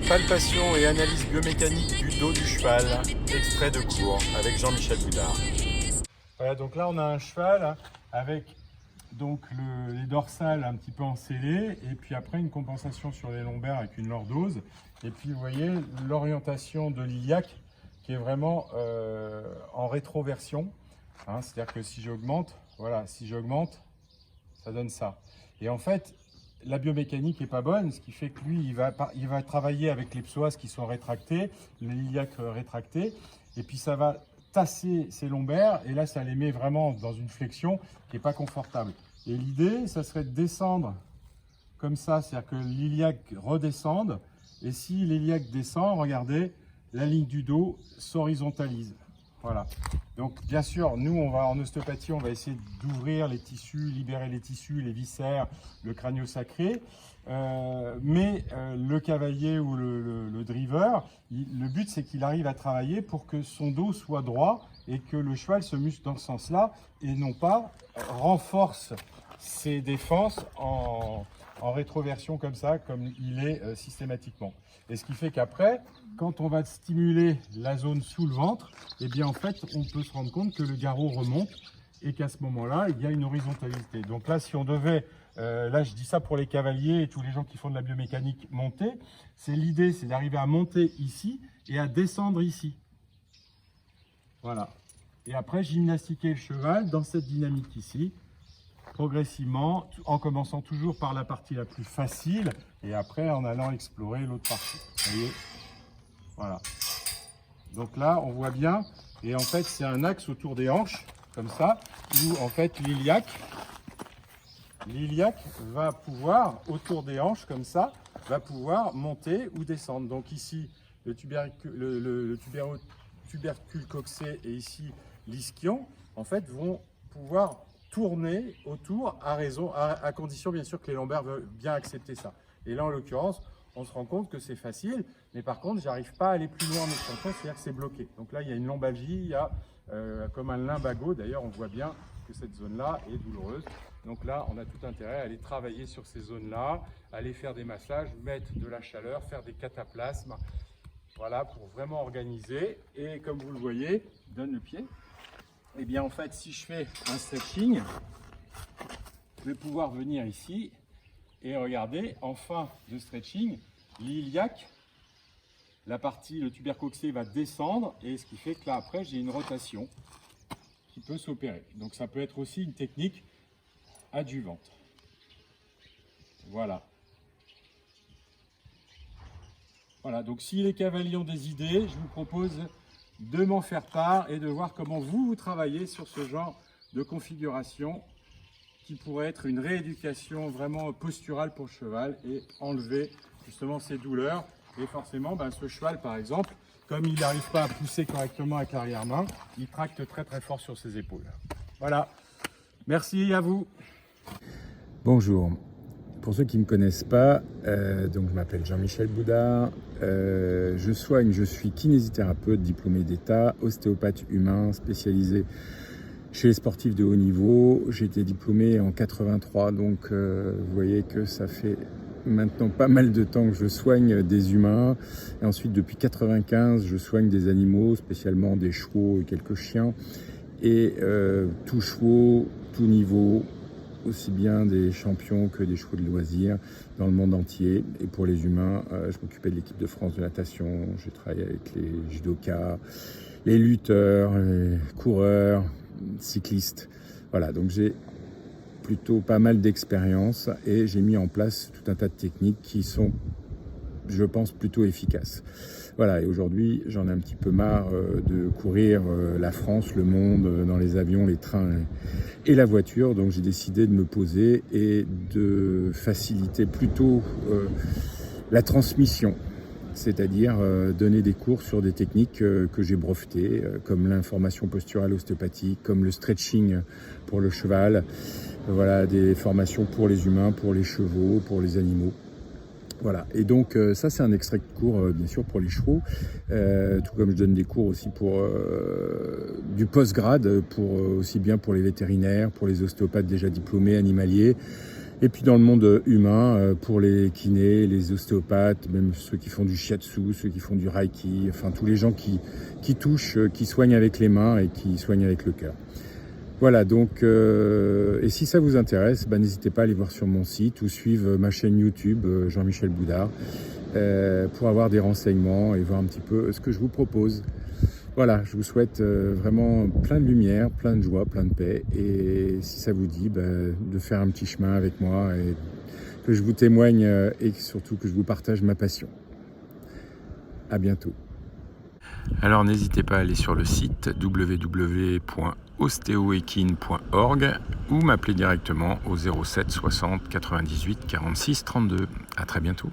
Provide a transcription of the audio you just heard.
Palpation et analyse biomécanique du dos du cheval, extrait de cours avec Jean-Michel Boudard. Voilà, donc là on a un cheval avec donc les dorsales un petit peu encellées et puis après une compensation sur les lombaires avec une lordose. Et puis vous voyez l'orientation de l'iliaque qui est vraiment en rétroversion. Hein, c'est-à-dire que si j'augmente, voilà, si j'augmente, ça donne ça. Et en fait, la biomécanique n'est pas bonne, ce qui fait que lui, il va travailler avec les psoas qui sont rétractés, l'iliaque rétracté, et puis ça va tasser ses lombaires, et là, ça les met vraiment dans une flexion qui n'est pas confortable. Et l'idée, ça serait de descendre comme ça, c'est-à-dire que l'iliaque redescende, et si l'iliaque descend, regardez, la ligne du dos s'horizontalise. Voilà. Donc bien sûr, nous en ostéopathie, on va essayer d'ouvrir les tissus, libérer les tissus, les viscères, le crânio-sacré. Mais le cavalier ou le driver, le but c'est qu'il arrive à travailler pour que son dos soit droit et que le cheval se muscle dans ce sens-là et non pas renforce ses défenses en rétroversion comme ça, comme il est systématiquement. Et ce qui fait qu'après, quand on va stimuler la zone sous le ventre, eh bien en fait, on peut se rendre compte que le garrot remonte et qu'à ce moment-là, il y a une horizontalité. Donc là, si on devait, là je dis ça pour les cavaliers et tous les gens qui font de la biomécanique, monter, l'idée, c'est d'arriver à monter ici et à descendre ici. Voilà. Et après, gymnastiquer le cheval dans cette dynamique ici, progressivement, en commençant toujours par la partie la plus facile et après en allant explorer l'autre partie. Vous voyez ? Voilà. Donc là, on voit bien, et en fait, c'est un axe autour des hanches, comme ça, où en fait l'iliaque va pouvoir, autour des hanches, comme ça, va pouvoir monter ou descendre. Donc ici, le tubercule coxé et ici l'ischion, en fait, vont pouvoir tourner autour à condition bien sûr que les lombaires veulent bien accepter ça. Et là en l'occurrence, on se rend compte que c'est facile, mais par contre j'arrive pas à aller plus loin en extension, c'est-à-dire que c'est bloqué. Donc là il y a une lombalgie, il y a comme un limbago, d'ailleurs on voit bien que cette zone-là est douloureuse. Donc là on a tout intérêt à aller travailler sur ces zones-là, aller faire des massages, mettre de la chaleur, faire des cataplasmes, voilà, pour vraiment organiser. Et comme vous le voyez, donne le pied. Et bien en fait, si je fais un stretching, je vais pouvoir venir ici et regardez, en fin de stretching, l'iliaque, la partie, le tubercule coxé va descendre et ce qui fait que là après, j'ai une rotation qui peut s'opérer. Donc ça peut être aussi une technique adjuvante. Voilà. Voilà, donc si les cavaliers ont des idées, je vous propose de m'en faire part et de voir comment vous travaillez sur ce genre de configuration qui pourrait être une rééducation vraiment posturale pour le cheval et enlever justement ces douleurs. Et forcément, ce cheval par exemple, comme il n'arrive pas à pousser correctement avec l'arrière-main, il tracte très très fort sur ses épaules. Voilà, merci à vous. Bonjour. Pour ceux qui ne me connaissent pas, donc je m'appelle Jean-Michel Boudard, je suis kinésithérapeute, diplômé d'État, ostéopathe humain, spécialisé chez les sportifs de haut niveau. J'ai été diplômé en 83, donc vous voyez que ça fait maintenant pas mal de temps que je soigne des humains. Et ensuite, depuis 95, je soigne des animaux, spécialement des chevaux et quelques chiens. Et tous chevaux, tout niveau, aussi bien des champions que des chevaux de loisirs dans le monde entier. Et pour les humains, je m'occupais de l'équipe de France de natation, j'ai travaillé avec les judokas, les lutteurs, les coureurs, cyclistes. Voilà, donc j'ai plutôt pas mal d'expérience et j'ai mis en place tout un tas de techniques qui sont, je pense, plutôt efficaces. Voilà, et aujourd'hui, j'en ai un petit peu marre de courir la France, le monde, dans les avions, les trains et la voiture. Donc j'ai décidé de me poser et de faciliter plutôt la transmission, c'est-à-dire donner des cours sur des techniques que j'ai brevetées, comme l'information posturale ostéopathique, comme le stretching pour le cheval. Voilà, des formations pour les humains, pour les chevaux, pour les animaux. Voilà, et donc ça c'est un extrait de cours bien sûr pour les chevaux, tout comme je donne des cours aussi pour du post-grade, aussi bien pour les vétérinaires, pour les ostéopathes déjà diplômés, animaliers, Et puis dans le monde humain, pour les kinés, les ostéopathes, même ceux qui font du shiatsu, ceux qui font du reiki, enfin tous les gens qui touchent, qui soignent avec les mains et qui soignent avec le cœur. Voilà, donc, et si ça vous intéresse, n'hésitez pas à aller voir sur mon site ou suivre ma chaîne YouTube, Jean-Michel Boudard, pour avoir des renseignements et voir un petit peu ce que je vous propose. Voilà, je vous souhaite vraiment plein de lumière, plein de joie, plein de paix. Et si ça vous dit, de faire un petit chemin avec moi et que je vous témoigne et surtout que je vous partage ma passion. À bientôt. Alors n'hésitez pas à aller sur le site www.osteoekin.org ou m'appeler directement au 07 60 98 46 32. À très bientôt.